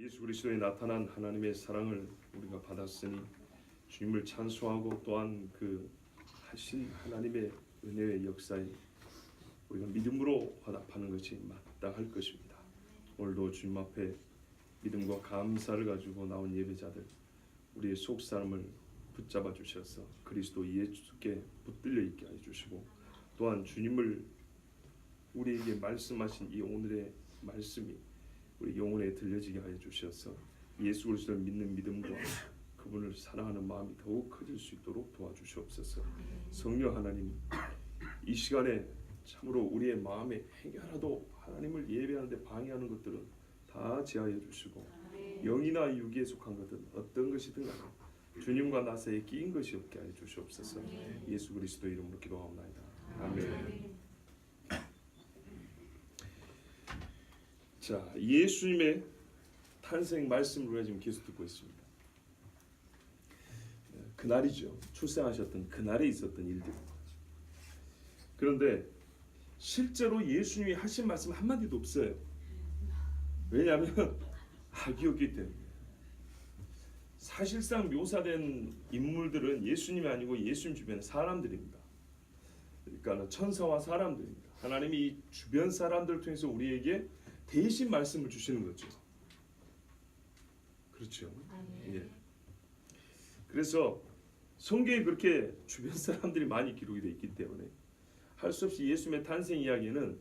예수 그리스도에 나타난 하나님의 사랑을 우리가 받았으니 주님을 찬송하고 또한 그 하신 하나님의 은혜의 역사에 우리가 믿음으로 화답하는 것이 마땅할 것입니다. 오늘도 주님 앞에 믿음과 감사를 가지고 나온 예배자들, 우리의 속사람을 붙잡아 주셔서 그리스도 예수께 붙들려 있게 해주시고, 또한 주님을 우리에게 말씀하신 이 오늘의 말씀이 우리 영혼에 들려지게 하여 주셔서 예수 그리스도를 믿는 믿음과 그분을 사랑하는 마음이 더욱 커질 수 있도록 도와주시옵소서. 성령 하나님, 이 시간에 참으로 우리의 마음에 행여라도 하나님을 예배하는데 방해하는 것들은 다 제하여 주시고, 영이나 육에 속한 것은 어떤 것이든 간에 주님과 나 사이에 끼인 것이 없게 하여 주시옵소서. 예수 그리스도 이름으로 기도하옵나이다. 아멘. 자, 예수님의 탄생 말씀을 우리가 지금 계속 듣고 있습니다. 그날이죠. 출생하셨던 그날에 있었던 일들. 그런데 실제로 예수님이 하신 말씀 한마디도 없어요. 왜냐하면 아기였기 때문에. 사실상 묘사된 인물들은 예수님이 아니고 예수님 주변의 사람들입니다. 그러니까 천사와 사람들입니다. 하나님이 이 주변 사람들을 통해서 우리에게 대신 말씀을 주시는 거죠. 그렇죠. 예. 그래서 성경에 그렇게 주변 사람들이 많이 기록이 되어 있기 때문에 할 수 없이 예수님의 탄생 이야기는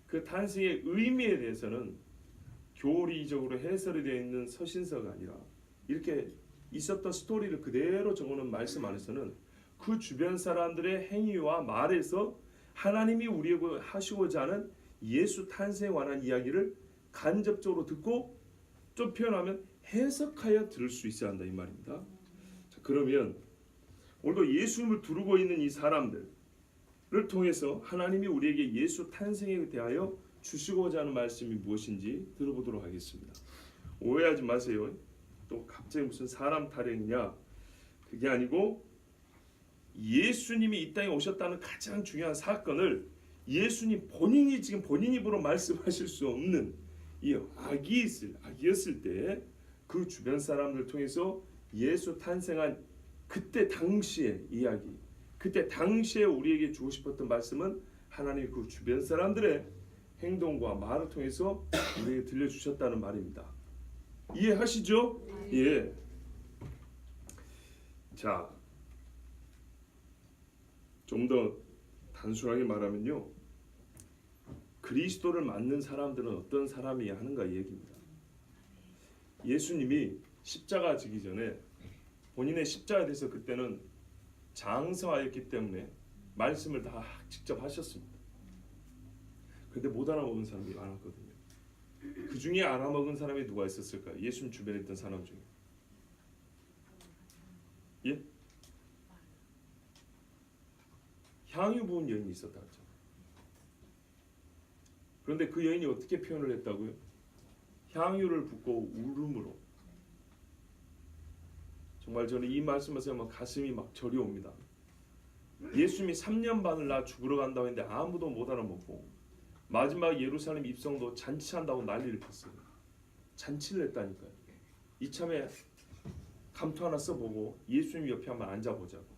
그 탄생의 의미에 대해서는 교리적으로 해설이 되어 있는 서신서가 아니라 이렇게 있었던 스토리를 그대로 적어놓은 말씀 안에서는 그 주변 사람들의 행위와 말에서 하나님이 우리에게 하시고자 하는 예수 탄생에 관한 이야기를 간접적으로 듣고 좀 표현하면 해석하여 들을 수 있어야 한다 이 말입니다. 자, 그러면 오늘도 예수님을 두르고 있는 이 사람들을 통해서 하나님이 우리에게 예수 탄생에 대하여 주시고자 하는 말씀이 무엇인지 들어보도록 하겠습니다. 오해하지 마세요. 또 갑자기 무슨 사람 타령이냐, 그게 아니고 예수님이 이 땅에 오셨다는 가장 중요한 사건을 예수님 본인이 지금 본인 입으로 말씀하실 수 없는 이 아기였을 때 그 주변 사람들을 통해서 예수 탄생한 그때 당시의 이야기, 그때 당시에 우리에게 주고 싶었던 말씀은 하나님이 그 주변 사람들의 행동과 말을 통해서 우리에게 들려주셨다는 말입니다. 이해하시죠? 예. 자, 좀 더 단순하게 말하면요, 그리스도를 맞는 사람들은 어떤 사람이야 하는가 이 얘기입니다. 예수님이 십자가 지기 전에 본인의 십자가에 대해서 그때는 장성하였기 때문에 말씀을 다 직접 하셨습니다. 그런데 못 알아먹은 사람이 많았거든요. 그 중에 알아먹은 사람이 누가 있었을까요? 예수님 주변에 있던 사람 중에. 예? 향유 부은 여인이 있었다 했죠. 그런데 그 여인이 어떻게 표현을 했다고요? 향유를 붓고 울음으로. 정말 저는 이 말씀에서 막 가슴이 막 저리 옵니다. 예수님이 3년 반을 나 죽으러 간다고 했는데 아무도 못 알아먹고 마지막 예루살렘 입성도 잔치한다고 난리를 폈어요. 잔치를 했다니까요. 이참에 감투 하나 써보고 예수님 옆에 한번 앉아보자고.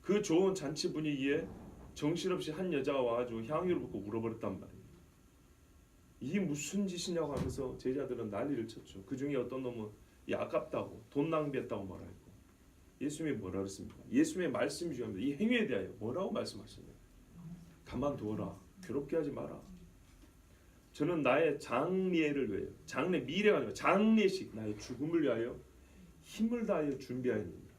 그 좋은 잔치 분위기에 정신없이 한 여자가 와가지고 향유를 붓고 울어버렸단 말이에요. 이게 무슨 짓이냐고 하면서 제자들은 난리를 쳤죠. 그 중에 어떤 놈은 아깝다고, 돈 낭비했다고 뭐라 했고, 예수님이 뭐라 그랬습니까? 예수님의 말씀이 중요합니다. 이 행위에 대하여 뭐라고 말씀하시냐고. 가만두어라, 괴롭게 하지 마라. 저는 나의 장례를 위하여, 장례 미래가 아니라 장례식, 나의 죽음을 위하여 힘을 다하여 준비하였느니라.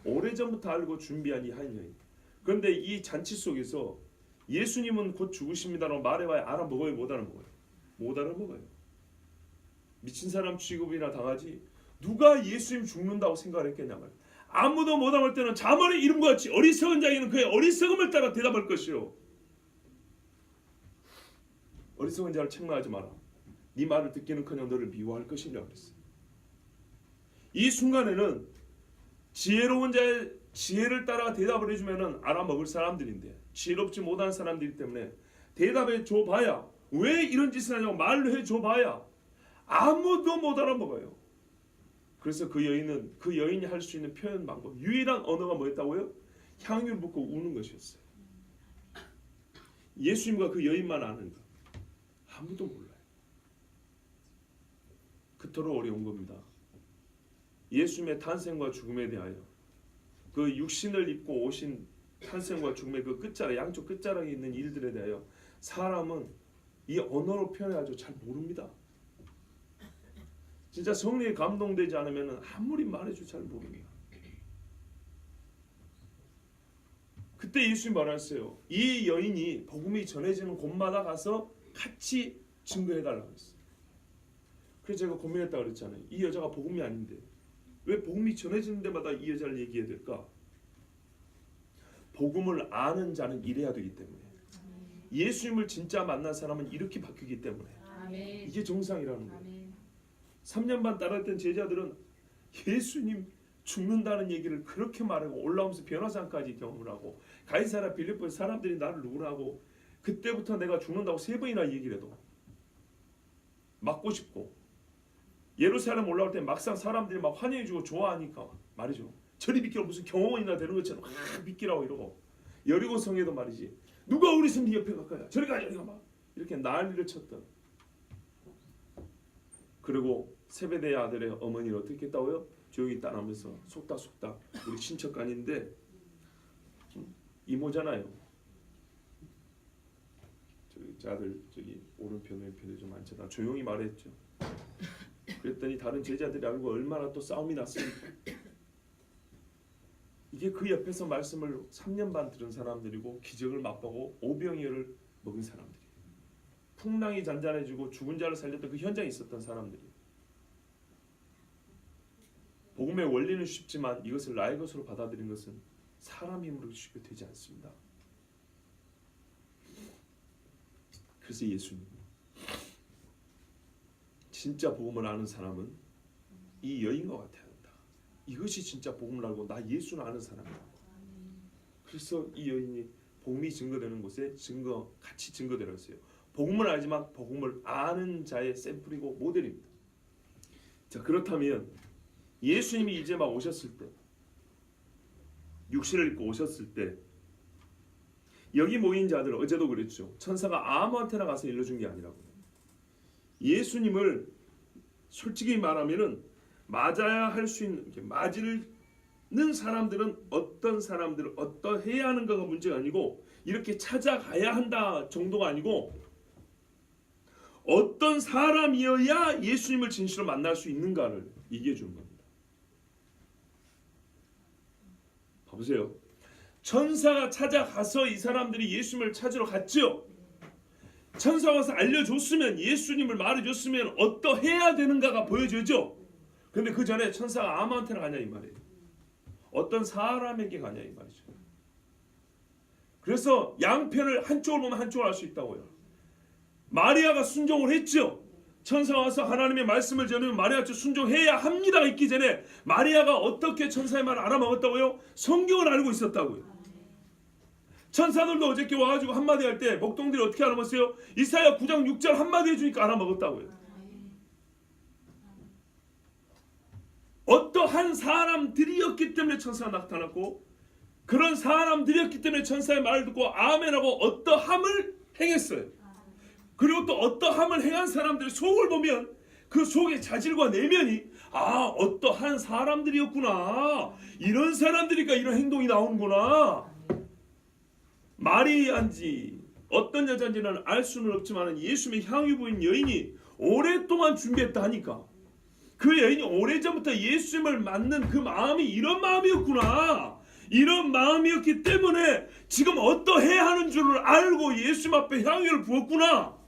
오래전부터 알고 준비한 이 한 여인. 그런데 이 잔치 속에서 예수님은 곧 죽으십니다라고 말해봐야 알아먹어요, 못 알아먹어요? 못 알아먹어요. 미친 사람 취급이나 당하지 누가 예수님 죽는다고 생각을 했겠냐 말이에요. 아무도 못 알아볼 때는 자문의 이름과 같이 어리석은 자에게는 그의 어리석음을 따라 대답할 것이요. 어리석은 자를 책망하지 마라. 네 말을 듣기는커녕 너를 미워할 것이냐 그랬어요. 이 순간에는 지혜로운 자의 지혜를 따라 대답을 해주면은 알아먹을 사람들인데 지혜롭지 못한 사람들이기 때문에 대답해 줘봐야 왜 이런 짓을 하냐고 말로 해줘봐야 아무도 못 알아먹어요. 그래서 그 여인은 그 여인이 할 수 있는 표현 방법, 유일한 언어가 뭐였다고요? 향유를 붓고 우는 것이었어요. 예수님과 그 여인만 아는 것, 아무도 몰라요. 그토록 어려운 겁니다. 예수님의 탄생과 죽음에 대하여, 그 육신을 입고 오신 탄생과 죽음의 그 끝자락, 양쪽 끝자락에 있는 일들에 대하여 사람은 이 언어로 표현해가지고 잘 모릅니다. 진짜 성령에 감동되지 않으면 아무리 말해도 잘 모릅니다. 그때 예수님이 말했어요. 이 여인이 복음이 전해지는 곳마다 가서 같이 증거해달라고 했어요. 그래서 제가 고민했다고 그랬잖아요. 이 여자가 복음이 아닌데 왜 복음이 전해지는 데마다 이 여자를 얘기해야 될까? 복음을 아는 자는 이래야 되기 때문에, 예수님을 진짜 만난 사람은 이렇게 바뀌기 때문에, 이게 정상이라는 거예요. 3년 반 따라했던 제자들은 예수님 죽는다는 얘기를 그렇게 말하고 올라오면서 변화산까지 경험을 하고, 가이사랴 빌립보 사람들이 나를 누구나 하고, 그때부터 내가 죽는다고 3번이나 얘기를 해도 맞고 싶고, 예루살렘 올라올 때 막상 사람들이 막 환영해주고 좋아하니까 말이죠. 저리 비키라, 무슨 경호원이나 되는 것처럼 비키라고 이러고, 여리고 성에도 말이지, 누가 우리 성기 옆에 갈까요? 저리 가, 저리 가, 막 이렇게 난리를 쳤던. 그리고 세베대의 아들의 어머니를 어떻게 했다고요? 조용히 따라하면서 속닥속닥, 우리 친척간인데 이모잖아요. 저기 아들 저기 오른편 왼편에 좀 앉혀다 조용히 말했죠. 그랬더니 다른 제자들이 알고 얼마나 또 싸움이 났습니까? 이게 그 옆에서 말씀을 3년 반 들은 사람들이고 기적을 맛보고 오병이어를 먹은 사람들이에요. 풍랑이 잔잔해지고 죽은 자를 살렸던 그 현장에 있었던 사람들이에요. 복음의 원리는 쉽지만 이것을 나의 것으로 받아들인 것은 사람 힘으로 쉽게 되지 않습니다. 그래서 예수님, 진짜 복음을 아는 사람은 이 여인과 같아야 한다. 이것이 진짜 복음을 알고 나 예수를 아는 사람이다. 그래서 이 여인이 복음이 증거되는 곳에 같이 증거되라고 했어요. 복음을 알지만 복음을 아는 자의 샘플이고 모델입니다. 자, 그렇다면 예수님이 이제 막 오셨을 때, 육신을 입고 오셨을 때, 여기 모인 자들, 어제도 그랬죠. 천사가 아무한테나 가서 일러준 게 아니라고요. 예수님을 솔직히 말하면은 맞아야 할 수 있는, 맞는 사람들은 어떤 사람들을 어떠해야 하는가가 문제가 아니고, 이렇게 찾아가야 한다 정도가 아니고, 어떤 사람이어야 예수님을 진실로 만날 수 있는가를 얘기해 주는 겁니다. 봐보세요. 천사가 찾아가서 이 사람들이 예수님을 찾으러 갔죠. 천사가 와서 알려줬으면, 예수님을 말해줬으면 어떠해야 되는가가 보여져죠. 근데 그 전에 천사가 아무한테나 가냐 이 말이에요. 어떤 사람에게 가냐 이 말이죠. 그래서 양편을 한쪽을 보면 한쪽을 알 수 있다고요. 마리아가 순종을 했죠. 천사가 와서 하나님의 말씀을 전하면 마리아가 순종해야 합니다가 있기 전에 마리아가 어떻게 천사의 말을 알아먹었다고요? 성경을 알고 있었다고요. 천사들도 어저께 와가지고 한마디 할 때 목동들이 어떻게 알아먹었어요? 이사야 9장 6절 한마디 해주니까 알아먹었다고요. 어떠한 사람들이었기 때문에 천사가 나타났고, 그런 사람들이었기 때문에 천사의 말을 듣고 아멘하고 어떠함을 행했어요. 그리고 또 어떠함을 행한 사람들의 속을 보면 그 속의 자질과 내면이, 아, 어떠한 사람들이었구나, 이런 사람들이니까 이런 행동이 나오는구나. 마리아인지 어떤 여자인지는 알 수는 없지만 예수님의 향유 부인 여인이 오랫동안 준비했다 하니까, 그 여인이 오래전부터 예수님을 만난 그 마음이 이런 마음이었구나, 이런 마음이었기 때문에 지금 어떠해야 하는 줄을 알고 예수님 앞에 향유를 부었구나.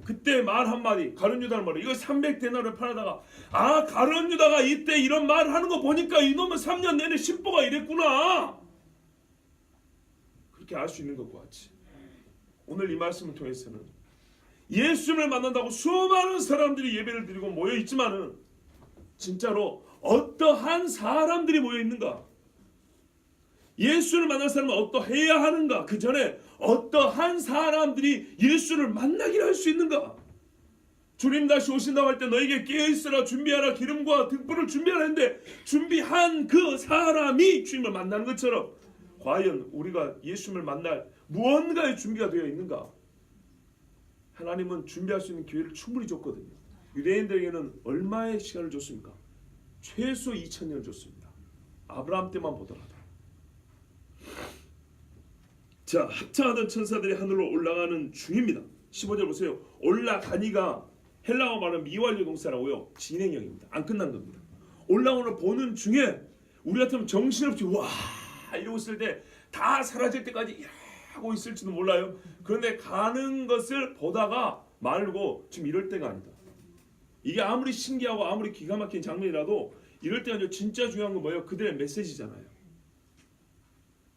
그때 말 한마디, 가룟 유다는 말이에요. 이거 300데나리온을 팔아다가, 아, 가룟 유다가 이때 이런 말을 하는 거 보니까 이놈은 3년 내내 신보가 이랬구나, 그렇게 알 수 있는 것과 같이, 오늘 이 말씀을 통해서는 예수님을 만난다고 수많은 사람들이 예배를 드리고 모여 있지만은 진짜로 어떠한 사람들이 모여 있는가, 예수를 만날 사람은 어떠해야 하는가, 그 전에 어떠한 사람들이 예수를 만나기를 할 수 있는가, 주님 다시 오신다고 할 때 너에게 깨어있으라 준비하라 기름과 등불을 준비하라 했는데 준비한 그 사람이 주님을 만나는 것처럼 과연 우리가 예수님을 만날 무언가의 준비가 되어 있는가? 하나님은 준비할 수 있는 기회를 충분히 줬거든요. 유대인들에게는 얼마의 시간을 줬습니까? 최소 2000년 줬습니다. 아브라함 때만 보더라도. 자, 합창하던 천사들이 하늘로 올라가는 중입니다. 15절 보세요. 올라가니가 헬라어 말은 미완료 동사라고요. 진행형입니다. 안 끝난 겁니다. 올라오는 보는 중에 우리 같으면 정신없이 와 이러고 있을 때 다 사라질 때까지 하고 있을지도 몰라요. 그런데 가는 것을 보다가 말고 지금 이럴 때가 아니다. 이게 아무리 신기하고 아무리 기가 막힌 장면이라도 이럴 때가 진짜 중요한 건 뭐예요? 그들의 메시지잖아요.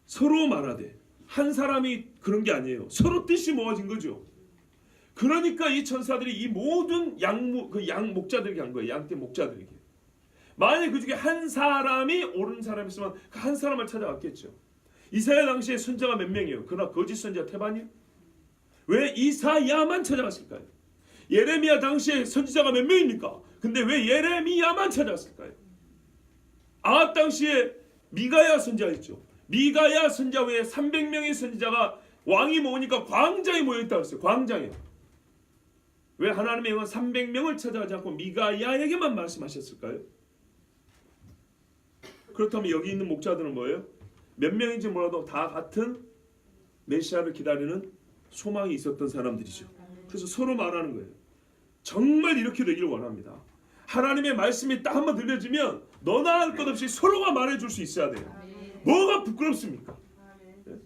서로 말하되 한 사람이 그런 게 아니에요. 서로 뜻이 모아진 거죠. 그러니까 이 천사들이 이 모든 양 목자들에게 한 거예요. 양떼 목자들에게. 만약에 그 중에 한 사람이 옳은 사람이 있으면 그 한 사람을 찾아갔겠죠. 이사야 당시에 선자가 몇 명이에요? 그러나 거짓 선자 태반이요? 왜 이사야만 찾아갔을까요? 예레미야 당시에 선지자가 몇 명입니까? 근데 왜 예레미야만 찾아갔을까요? 아합 당시에 미가야 선지자였죠. 미가야 선지자 외에 300명의 선지자가 왕이 모으니까 광장에 모여있다고 했어요. 광장에. 왜 하나님의 영은 300명을 찾아가지 않고 미가야에게만 말씀하셨을까요? 그렇다면 여기 있는 목자들은 뭐예요? 몇 명인지 몰라도 다 같은 메시아를 기다리는 소망이 있었던 사람들이죠. 그래서 서로 말하는 거예요. 정말 이렇게 되기를 원합니다. 하나님의 말씀이 딱 한번 들려지면 너나 할 것 없이 서로가 말해줄 수 있어야 돼요. 뭐가 부끄럽습니까? 네?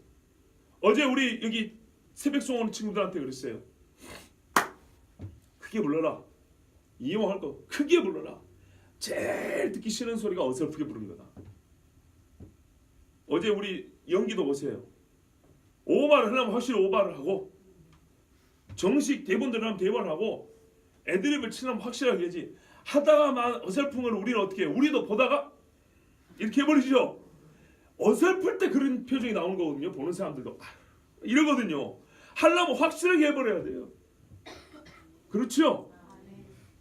어제 우리 여기 새벽송 오는 친구들한테 그랬어요. 크게 불러라. 이용할 거 크게 불러라. 제일 듣기 싫은 소리가 어설프게 부르는 거다. 어제 우리 연기도 보세요. 오바를 하려면 확실히 오바를 하고 정식 대본대로 하면 대본을 하고 애드립을 치려면 확실하게 하지. 하다가만 어설픈 걸 우리는 어떻게 해요? 우리도 보다가 이렇게 해버리죠. 어설플 때 그런 표정이 나오는 거거든요. 보는 사람들도 이러거든요. 하려면 확실하게 해버려야 돼요. 그렇죠?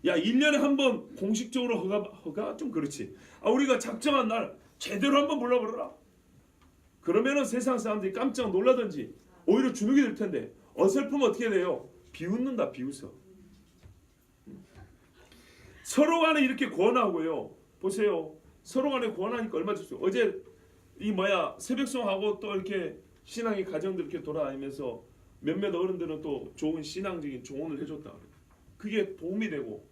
야 1년에 한 번 공식적으로 허가 좀 그렇지. 우리가 작정한 날 제대로 한번 불러버려라. 그러면은 세상 사람들이 깜짝 놀라든지 오히려 주눅이 들 텐데 어설프면 어떻게 돼요? 비웃는다 비웃어. 서로 간에 이렇게 권하고요. 보세요. 서로 간에 권하니까 얼마 좋죠. 어제 새벽송하고 또 이렇게 신앙의 가정들 이렇게 돌아다니면서 몇몇 어른들은 또 좋은 신앙적인 조언을 해줬다 그래요. 그게 도움이 되고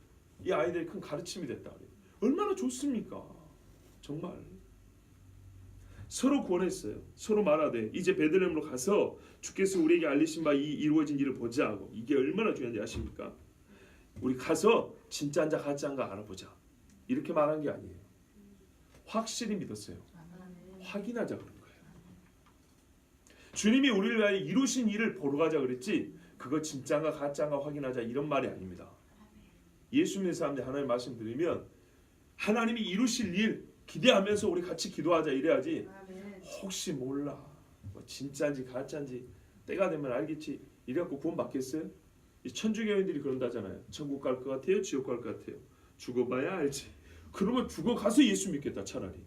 이 아이들이 큰 가르침이 됐다 그래요. 얼마나 좋습니까? 정말. 서로 권했어요. 서로 말하되 이제 베들레헴으로 가서 주께서 우리에게 알리신 바 이 이루어진 일을 보자 하고. 이게 얼마나 중요한지 아십니까? 우리 가서 진짜인가 가짜인가 알아보자. 이렇게 말한 게 아니에요. 확실히 믿었어요. 확인하자 그런 거예요. 주님이 우리를 위하여 이루신 일을 보러 가자 그랬지 그거 진짜인가 가짜인가 확인하자 이런 말이 아닙니다. 예수 믿는 사람들 하나님 말씀 드리면 하나님이 이루실 일 기대하면서 우리 같이 기도하자 이래야지. 혹시 몰라 뭐 진짜인지 가짜인지 때가 되면 알겠지 이래갖고 구원 받겠어요? 이 천주교인들이 그런다잖아요. 천국 갈 것 같아요? 지옥 갈 것 같아요? 죽어봐야 알지. 그러면 죽어가서 예수 믿겠다 차라리.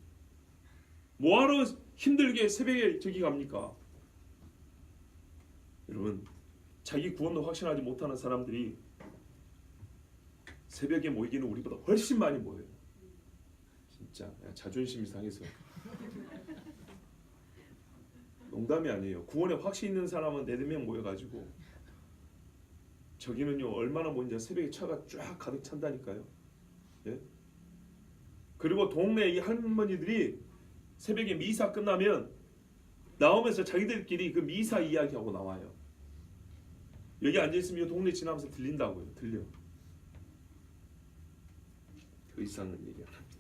뭐하러 힘들게 새벽에 저기 갑니까? 여러분 자기 구원도 확신하지 못하는 사람들이 새벽에 모이기는 우리보다 훨씬 많이 모여요. 진짜 자존심이 상해서. 농담이 아니에요. 구원에 확신 있는 사람은 4-4명 모여가지고 저기는요 얼마나 모이는지 새벽에 차가 쫙 가득 찬다니까요. 예? 그리고 동네 이 할머니들이 새벽에 미사 끝나면 나오면서 자기들끼리 그 미사 이야기하고 나와요. 여기 앉아있으면 이 동네 지나면서 들린다고요. 들려. 더 이상은 얘기 안 합니다.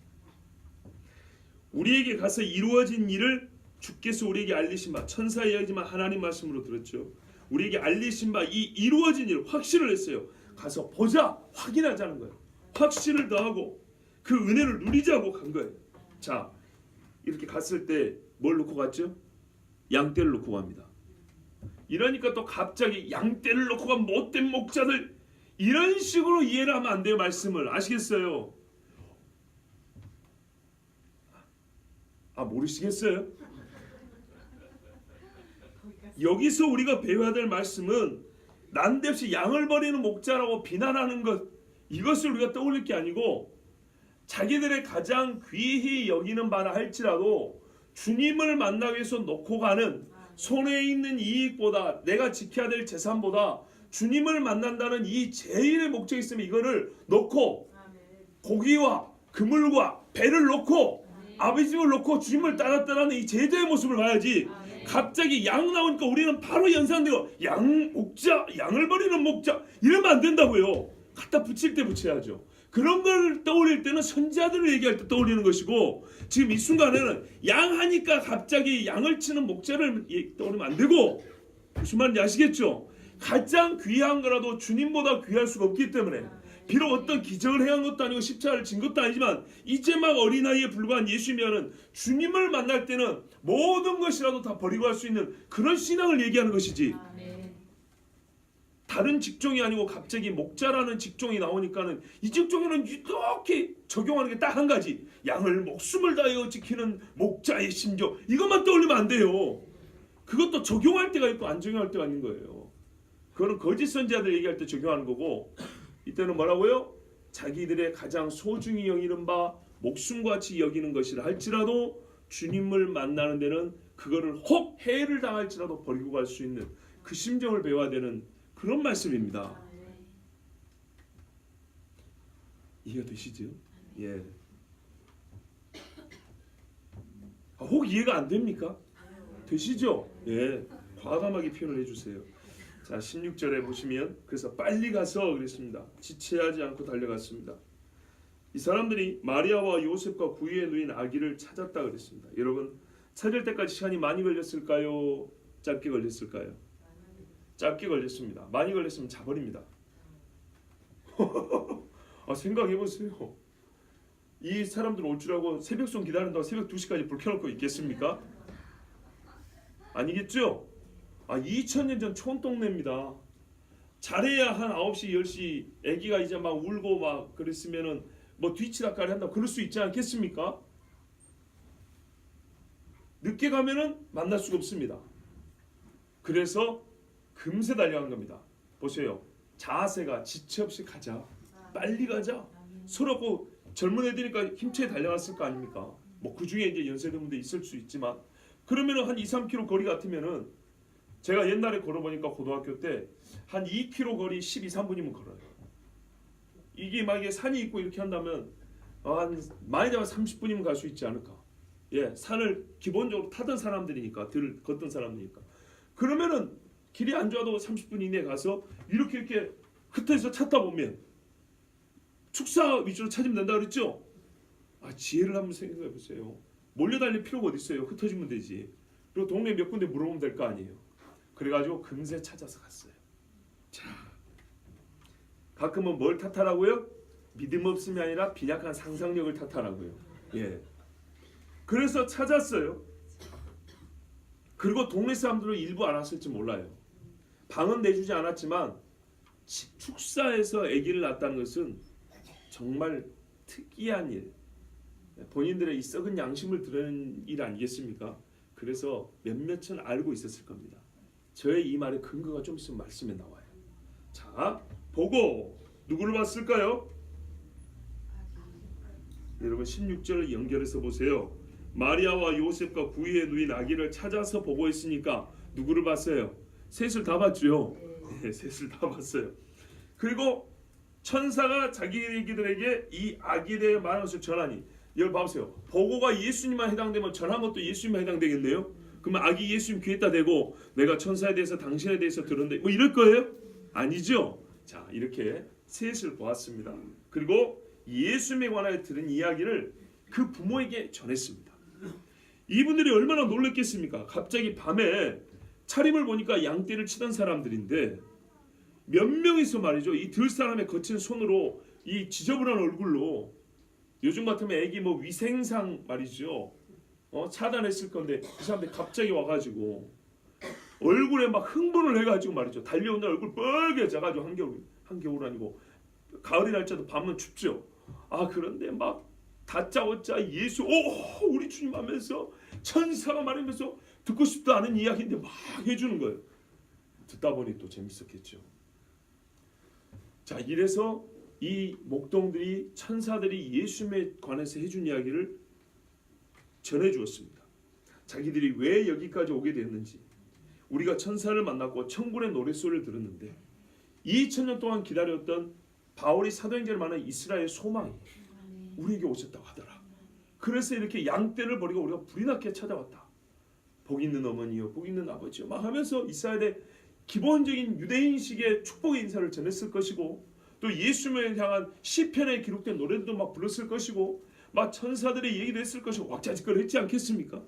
우리에게 가서 이루어진 일을 주께서 우리에게 알리신 바 천사 이야기지만 하나님 말씀으로 들었죠. 우리에게 알리신 바 이 이루어진 일 확신을 했어요. 가서 보자 확인하자는 거예요. 확신을 더하고 그 은혜를 누리자고 간 거예요. 자 이렇게 갔을 때 뭘 놓고 갔죠? 양떼를 놓고 갑니다. 이러니까 또 갑자기 양떼를 놓고 간 못된 목자들 이런 식으로 이해를 하면 안 돼요. 말씀을 아시겠어요? 모르시겠어요? 여기서 우리가 배워야 될 말씀은 난데없이 양을 버리는 목자라고 비난하는 것, 이것을 우리가 떠올릴 게 아니고 자기들의 가장 귀히 여기는 바라 할지라도 주님을 만나기 위해서 놓고 가는 손에 있는 이익보다, 내가 지켜야 될 재산보다 주님을 만난다는 이 제일의 목적이 있으면 이거를 놓고 고기와 그물과 배를 놓고 아버지 집을 놓고 주님을 따랐다는 이 제자의 모습을 봐야지. 갑자기 양 나오니까 우리는 바로 연상되고 목자, 양을 버리는 목자 이러면 안 된다고요. 갖다 붙일 때 붙여야죠. 그런 걸 떠올릴 때는 선지자들을 얘기할 때 떠올리는 것이고, 지금 이 순간에는 양 하니까 갑자기 양을 치는 목자를 떠올리면 안 되고, 무슨 말인지 아시겠죠? 가장 귀한 거라도 주님보다 귀할 수가 없기 때문에, 비록 어떤 기적을 행한 것도 아니고 십자가를 진 것도 아니지만 이제 막 어린아이에 불과한 예수님이라는 주님을 만날 때는 모든 것이라도 다 버리고 할 수 있는 그런 신앙을 얘기하는 것이지. 다른 직종이 아니고 갑자기 목자라는 직종이 나오니까는 이 직종에는 이렇게 적용하는 게 딱 한 가지, 양을 목숨을 다하여 지키는 목자의 심정, 이것만 떠올리면 안 돼요. 그것도 적용할 때가 있고 안 적용할 때가 있는 거예요. 그거는 거짓 선지자들 얘기할 때 적용하는 거고, 이때는 뭐라고요? 자기들의 가장 소중히 여기는 바 목숨같이 여기는 것이라 할지라도 주님을 만나는 데는 그거를 혹 해를 당할지라도 버리고 갈 수 있는 그 심정을 배워야 되는 그런 말씀입니다. 이해가 되시죠? 예. 혹 이해가 안 됩니까? 되시죠? 예. 과감하게 표현을 해주세요. 자, 16절에 보시면, 그래서 빨리 가서 그랬습니다. 지체하지 않고 달려갔습니다. 이 사람들이 마리아와 요셉과 구유에 누인 아기를 찾았다 그랬습니다. 여러분, 찾을 때까지 시간이 많이 걸렸을까요? 짧게 걸렸을까요? 짧게 걸렸습니다. 많이 걸렸으면 자버립니다. 생각해보세요. 이 사람들 올 줄 알고 새벽송 기다린다고 새벽 2시까지 불 켜놓고 있겠습니까? 아니겠죠? 2000년 전 촌동네입니다. 잘해야 한 9시 10시 아기가 이제 막 울고 막 그랬으면은 뭐 뒤치다까리 한다 그럴 수 있지 않겠습니까? 늦게 가면은 만날 수가 없습니다. 그래서 금세 달려간 겁니다. 보세요. 자세가 지체 없이 가자. 빨리 가자. 서로 젊은 애들이니까 힘차게 달려갔을 거 아닙니까? 뭐 그 중에 이제 연세된 분들 있을 수 있지만, 그러면은 한 2-3km 거리 같으면은, 제가 옛날에 걸어보니까 고등학교 때 한 2km 거리 12-13분이면 걸어요. 이게 만약에 산이 있고 이렇게 한다면 한 많이 되면 30분이면 갈 수 있지 않을까. 예, 산을 기본적으로 타던 사람들이니까, 걷던 사람들이니까. 그러면은 길이 안 좋아도 30분 이내에 가서 이렇게 흩어져서 찾다 보면 축사 위주로 찾으면 된다 그랬죠? 지혜를 한번 생각해 보세요. 몰려다닐 필요가 어디 있어요? 흩어지면 되지. 그리고 동네 몇 군데 물어보면 될 거 아니에요. 그래가지고 금세 찾아서 갔어요. 자, 가끔은 뭘 탓하라고요? 믿음 없음이 아니라 빈약한 상상력을 탓하라고요. 예. 그래서 찾았어요. 그리고 동네 사람들은 일부 알았을지 몰라요. 방은 내주지 않았지만 축사에서 아기를 낳았다는 것은 정말 특이한 일, 본인들의 이 썩은 양심을 드러내는 일 아니겠습니까? 그래서 몇몇은 알고 있었을 겁니다. 저의 이 말의 근거가 좀 있으면 말씀에 나와요. 자, 보고 누구를 봤을까요? 여러분 16절을 연결해서 보세요. 마리아와 요셉과 구유에 누인 아기를 찾아서 보고했으니까 누구를 봤어요? 셋을 다 봤죠. 네, 셋을 다 봤어요. 그리고 천사가 자기들에게 이 아기에 대해 말한 것을 전하니, 여기 봐보세요. 보고가 예수님만 해당되면 전한 것도 예수님만 해당되겠네요. 그러면 아기 예수님 귀에다 대고 내가 천사에 대해서 당신에 대해서 들었는데 뭐 이럴 거예요? 아니죠. 자, 이렇게 셋을 보았습니다. 그리고 예수님에 관하여 들은 이야기를 그 부모에게 전했습니다. 이분들이 얼마나 놀랐겠습니까? 갑자기 밤에 차림을 보니까 양떼를 치던 사람들인데 몇 명이서 말이죠, 이 들 사람의 거친 손으로 이 지저분한 얼굴로, 요즘 같으면 애기 뭐 위생상 말이죠, 차단했을 건데 이 사람들이 갑자기 와가지고 얼굴에 막 흥분을 해가지고 말이죠, 달려오는 얼굴 빨개져가지고 한겨울 한겨울 아니고 가을이 날짜도 밤은 춥죠. 그런데 막 다짜고짜 예수 우리 주님 하면서 천사가 말하면서 듣고 싶도 않은 이야기인데 막 해주는 거예요. 듣다 보니 또 재밌었겠죠. 자, 이래서 이 목동들이 천사들이 예수님에 관해서 해준 이야기를 전해주었습니다. 자기들이 왜 여기까지 오게 되었는지, 우리가 천사를 만났고 천군의 노랫소리를 들었는데 2000년 동안 기다렸던 바울이 사도행전을 말하는 이스라엘 소망이 우리에게 오셨다고 하더라. 그래서 이렇게 양떼를 버리고 우리가 불이 나게 찾아왔다. 복 있는 어머니요, 복 있는 아버지요 막 하면서 이스라엘의 기본적인 유대인식의 축복의 인사를 전했을 것이고, 또 예수님을 향한 시편에 기록된 노래도 막 불렀을 것이고, 막 천사들의 얘기도 했을 것이고 왁자지껄 했지 않겠습니까?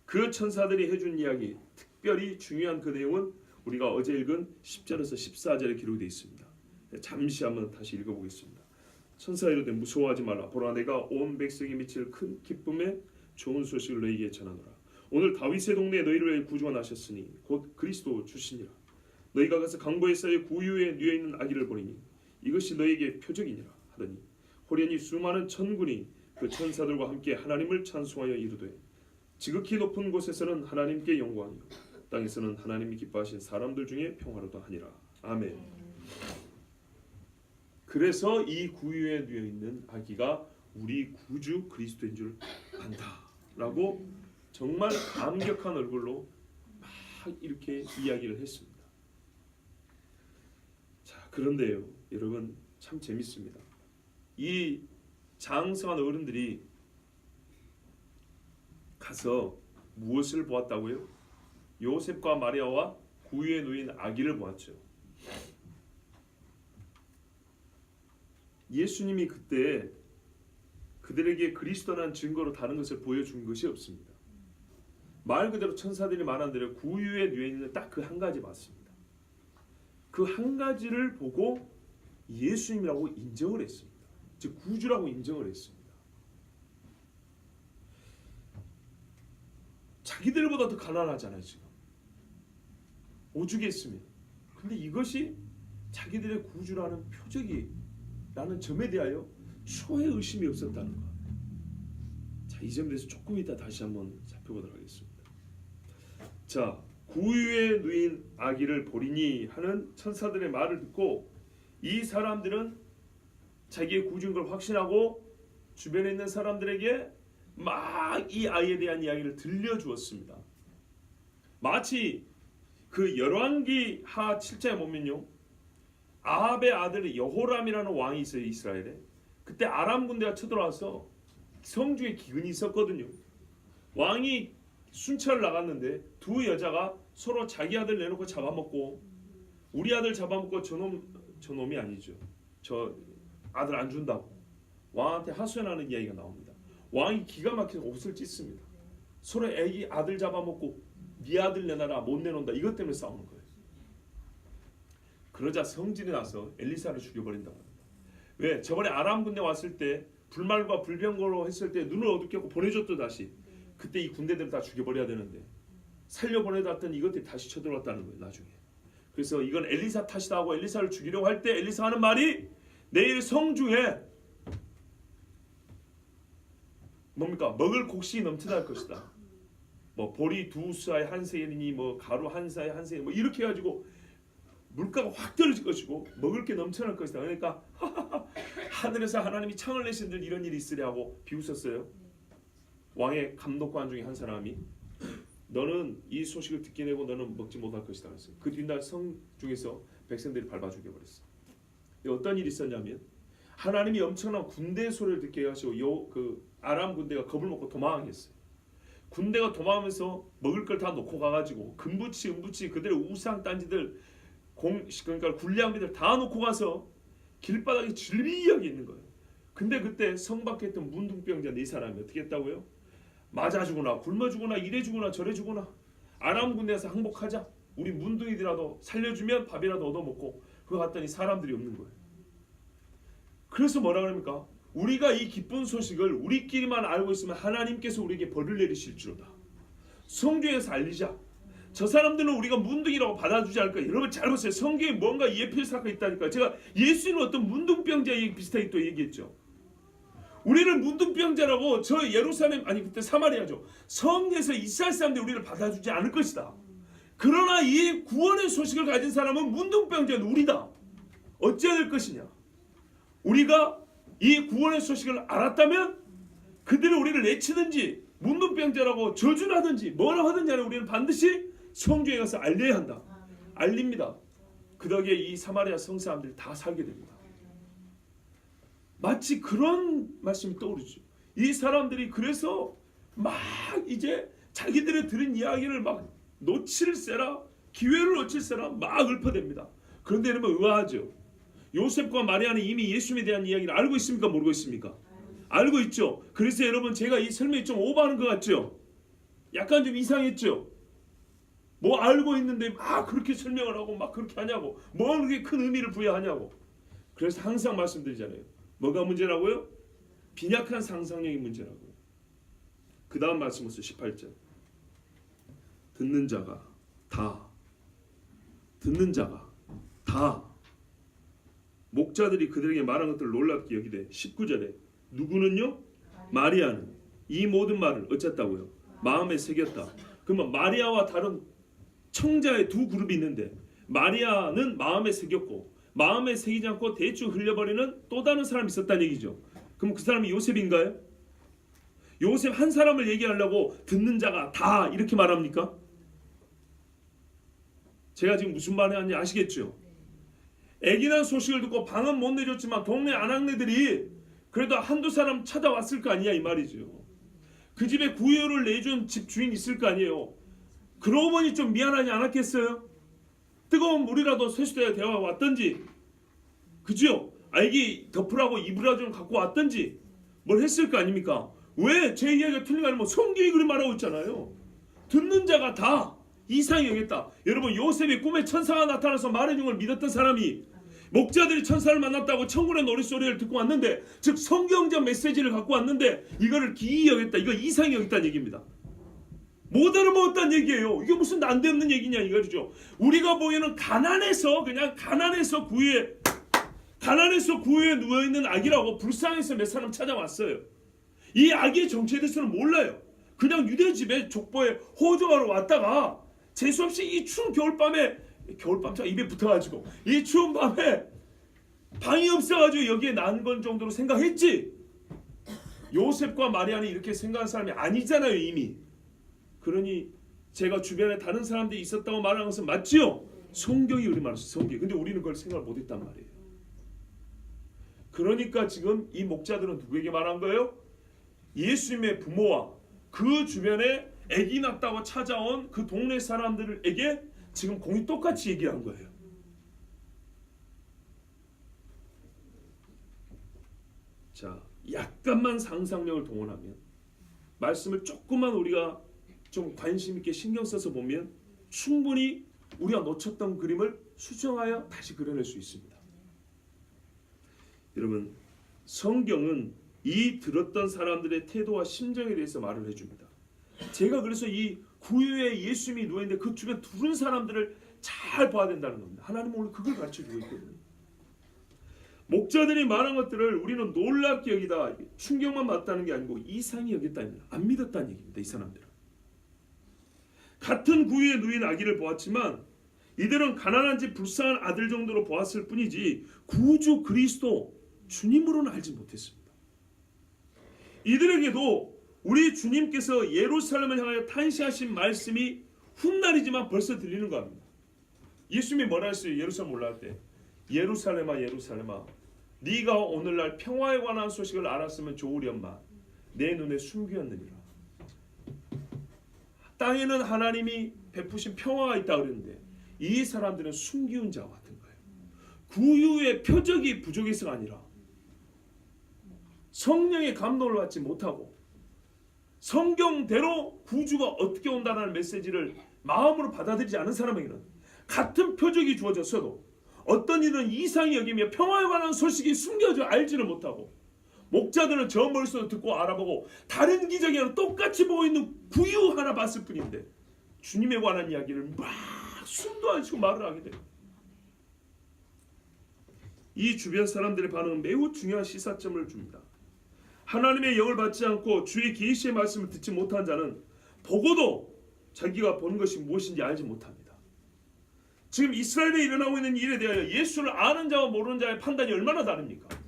그 천사들이 해준 이야기, 특별히 중요한 그 내용은 우리가 어제 읽은 10절에서 14절에 기록되어 있습니다. 잠시 한번 다시 읽어보겠습니다. 천사가 이르되 무서워하지 말라. 보라, 내가 온 백성이 미칠 큰 기쁨에 좋은 소식을 너희에게 전하노라. 오늘 다윗의 동네에 너희를 위해 구주가 나셨으니 곧 그리스도 주시니라. 너희가 가서 강보에서의 구유에 누워있는 아기를 보리니 이것이 너희에게 표적이니라 하더니, 호련히 수많은 천군이 그 천사들과 함께 하나님을 찬송하여 이르되, 지극히 높은 곳에서는 하나님께 영광이요 땅에서는 하나님이 기뻐하신 사람들 중에 평화로다 하니라. 아멘. 그래서 이 구유에 누워있는 아기가 우리 구주 그리스도인 줄 안다라고 정말 감격한 얼굴로 막 이렇게 이야기를 했습니다. 자, 그런데요 여러분, 참 재밌습니다. 이 장성한 어른들이 가서 무엇을 보았다고요? 요셉과 마리아와 구유에 누인 아기를 보았죠. 예수님이 그때 그들에게 그리스도라는 증거로 다른 것을 보여준 것이 없습니다. 말 그대로 천사들이 말한 대로 구유에 누워 있는 딱 그 한 가지 맞습니다. 그 한 가지를 보고 예수님이라고 인정을 했습니다. 즉 구주라고 인정을 했습니다. 자기들보다 더 가난하잖아요 지금. 오죽했으면. 근데 이것이 자기들의 구주라는 표적이라는 점에 대하여 초의 의심이 없었다는 것. 자, 이 점에 대해서 조금 이따 다시 한번 살펴보도록 하겠습니다. 자, 구유에 누인 아기를 보리니 하는 천사들의 말을 듣고 이 사람들은 자기의 구주인 걸 확신하고 주변에 있는 사람들에게 막 이 아이에 대한 이야기를 들려주었습니다. 마치 그 열왕기 하 7장에 보면요, 아합의 아들 여호람이라는 왕이 있어요 이스라엘에. 그때 아람 군대가 쳐들어와서 성중에 기근이 있었거든요. 왕이 순찰을 나갔는데 두 여자가 서로 자기 아들 내놓고 잡아먹고, 우리 아들 잡아먹고 저놈이 아니죠, 저 아들 안 준다고 왕한테 하소연하는 이야기가 나옵니다. 왕이 기가 막혀서 옷을 찢습니다. 서로 애기 아들 잡아먹고 네 아들 내놔라, 못 내놓는다, 이것 때문에 싸우는 거예요. 그러자 성질이 나서 엘리사를 죽여버린다고 합니다. 왜? 저번에 아람 군대 왔을 때 불말과 불병거로 했을 때 눈을 어둡게 하고 보내줬던, 다시 그때 이 군대들을 다 죽여버려야 되는데 살려보내놨더니 이것들이 다시 쳐들어왔다는 거예요 나중에. 그래서 이건 엘리사 탓이다 하고 엘리사를 죽이려고 할 때 엘리사 하는 말이, 내일 성중에 뭡니까? 먹을 곡식이 넘쳐날 것이다. 뭐 보리 두 수아에 한 세이니 뭐 가루 한 사에 한 세이, 뭐 이렇게 해가지고 물가가 확 떨어질 것이고 먹을 게 넘쳐날 것이다. 그러니까 하늘에서 하나님이 창을 내신들 이런 일이 있으려 하고 비웃었어요. 왕의 감독관 중에 한 사람이, 너는 이 소식을 듣게 되고 너는 먹지 못할 것이다 그랬어요. 그 뒷날 성 중에서 백성들이 밟아 죽여버렸어. 어떤 일이 있었냐면, 하나님이 엄청난 군대 소리를 듣게 하시고 그 아람 군대가 겁을 먹고 도망했어요. 군대가 도망하면서 먹을 걸 다 놓고 가가지고 금부치 은부치 그들의 우상 딴지들 그러니까 군량비들 다 놓고 가서 길바닥에 질비하게 있는 거예요. 근데 그때 성 밖에 있던 문둥병자 네 사람이 어떻게 했다고요? 맞아 죽으나 굶어 죽으나 이래 죽으나 저래 죽으나 아람 군대에서 항복하자, 우리 문둥이들이라도 살려주면 밥이라도 얻어먹고. 그거 갔더니 사람들이 없는 거예요. 그래서 뭐라 그럽니까? 우리가 이 기쁜 소식을 우리끼리만 알고 있으면 하나님께서 우리에게 벌을 내리실 줄로다. 성중에서 알리자. 저 사람들은 우리가 문둥이라고 받아주지 않을까? 여러분 잘 보세요. 성경에 뭔가 예필 사건이 있다니까. 제가 예수님은 어떤 문둥병자 비슷하게 또 얘기했죠. 우리를 문둥병자라고 저 예루살렘 아니 그때 사마리아죠. 성에서 이스라엘 사람들이 우리를 받아주지 않을 것이다. 그러나 이 구원의 소식을 가진 사람은 문둥병자는 우리다. 어찌해야 될 것이냐? 우리가 이 구원의 소식을 알았다면 그들이 우리를 내치든지 문둥병자라고 저주를 하든지 뭐라 하든지 간에 우리는 반드시 성중에 가서 알려야 한다. 알립니다. 그 덕에 이 사마리아 성 사람들이 다 살게 됩니다. 마치 그런 말씀이 떠오르죠. 이 사람들이 그래서 막 이제 자기들이 들은 이야기를 막 놓칠세라 기회를 놓칠세라 막 읊어댑니다. 그런데 여러분 의아하죠. 요셉과 마리아는 이미 예수님에 대한 이야기를 알고 있습니까? 모르고 있습니까? 알고 있죠. 그래서 여러분 제가 이 설명이 좀 오버하는 것 같죠? 약간 좀 이상했죠? 뭐 알고 있는데 막 그렇게 설명을 하고 막 그렇게 하냐고. 뭐 그렇게 큰 의미를 부여하냐고. 그래서 항상 말씀드리잖아요. 뭐가 문제라고요? 빈약한 상상력이 문제라고요. 그 다음 말씀 보세요. 18절. 듣는 자가 다 목자들이 그들에게 말한 것들을 놀랍게 여기되 19절에 누구는요? 마리아는 이 모든 말을 어쨌다고요? 마음에 새겼다. 그러면 마리아와 다른 청자의 두 그룹이 있는데 마리아는 마음에 새겼고 마음에 새기지 않고 대충 흘려버리는 또 다른 사람이 있었다는 얘기죠. 그럼 그 사람이 요셉인가요? 요셉 한 사람을 얘기하려고 듣는 자가 다 이렇게 말합니까? 제가 지금 무슨 말을 하는지 아시겠죠? 아기 난 소식을 듣고 방은 못 내줬지만 동네 아낙네들이 그래도 한두 사람 찾아왔을 거 아니야 이 말이죠. 그 집에 구유를 내준 집 주인 있을 거 아니에요. 그러고 보니 좀 미안하지 않았겠어요? 뜨거운 물이라도 세수대에 데워 왔던지, 그죠? 아기 덮으라고 이불이라도 좀 갖고 왔던지 뭘 했을 거 아닙니까? 왜 제 이야기가 틀린가 하면 성경이 그렇게 말하고 있잖아요. 듣는 자가 다 이상히 여겼다. 여러분 요셉이 꿈에 천사가 나타나서 말해준 걸 믿었던 사람이 목자들이 천사를 만났다고 천군의 노랫소리를 듣고 왔는데, 즉 성경적 메시지를 갖고 왔는데 이거를 기이 여겼다. 이거 이상히 여겼다는 얘기입니다. 못 알아먹었다는 얘기예요. 이게 무슨 난데없는 얘기냐 이거죠. 우리가 보기에는 가난해서 구유에 누워있는 아기라고 불쌍해서 몇 사람 찾아왔어요. 이 아기의 정체에 대해서는 몰라요. 그냥 유대 집에 족보에 호적하러 왔다가 재수없이 이 추운 겨울밤에 겨울밤 입에 붙어가지고 이 추운 밤에 방이 없어가지고 여기에 난 건 정도로 생각했지. 요셉과 마리아는 이렇게 생각한 사람이 아니잖아요 이미. 그러니 제가 주변에 다른 사람들이 있었다고 말하는 것은 맞지요? 성경이 우리 말했어요. 성경. 근데 우리는 그걸 생각을 못했단 말이에요. 그러니까 지금 이 목자들은 누구에게 말한 거예요? 예수님의 부모와 그 주변에 아기 낳았다고 찾아온 그 동네 사람들에게 지금 공이 똑같이 얘기한 거예요. 자, 약간만 상상력을 동원하면, 말씀을 조금만 우리가 좀 관심 있게 신경 써서 보면 충분히 우리가 놓쳤던 그림을 수정하여 다시 그려낼 수 있습니다. 여러분, 성경은 이 들었던 사람들의 태도와 심정에 대해서 말을 해줍니다. 제가 그래서 이 구유에 예수님이 누워있는데 그 주변 두른 사람들을 잘 봐야 된다는 겁니다. 하나님은 오늘 그걸 가르쳐주고 있거든요. 목자들이 말한 것들을 우리는 놀랍게 여기다 충격만 받다는 게 아니고 이상히 여겼다는, 안 믿었다는 얘기입니다. 이 사람들은 같은 구유에 누인 아기를 보았지만 이들은 가난한 집 불쌍한 아들 정도로 보았을 뿐이지 구주 그리스도 주님으로는 알지 못했습니다. 이들에게도 우리 주님께서 예루살렘을 향하여 탄시하신 말씀이 훗날이지만 벌써 들리는 겁니다. 예수님이 뭐라 했어요? 예루살렘 올라갈 때 예루살렘아 예루살렘아 네가 오늘날 평화에 관한 소식을 알았으면 좋으련만 내 눈에 숨겼느니라. 땅에는 하나님이 베푸신 평화가 있다 그랬는데 이 사람들은 숨기운 자와 같은 거예요. 구유의 표적이 부족해서가 아니라 성령의 감동을 받지 못하고 성경대로 구주가 어떻게 온다는 메시지를 마음으로 받아들이지 않은 사람에게는 같은 표적이 주어졌어도 어떤 이는 이상히 여기며 평화에 관한 소식이 숨겨져 알지를 못하고, 목자들은 저 멀리서 듣고 알아보고 다른 기적이랑 똑같이 보고 있는 구유 하나 봤을 뿐인데 주님에 관한 이야기를 막 숨도 안 쉬고 말을 하게 돼요. 이 주변 사람들의 반응은 매우 중요한 시사점을 줍니다. 하나님의 영을 받지 않고 주의 계시의 말씀을 듣지 못한 자는 보고도 자기가 본 것이 무엇인지 알지 못합니다. 지금 이스라엘에 일어나고 있는 일에 대하여 예수를 아는 자와 모르는 자의 판단이 얼마나 다릅니까?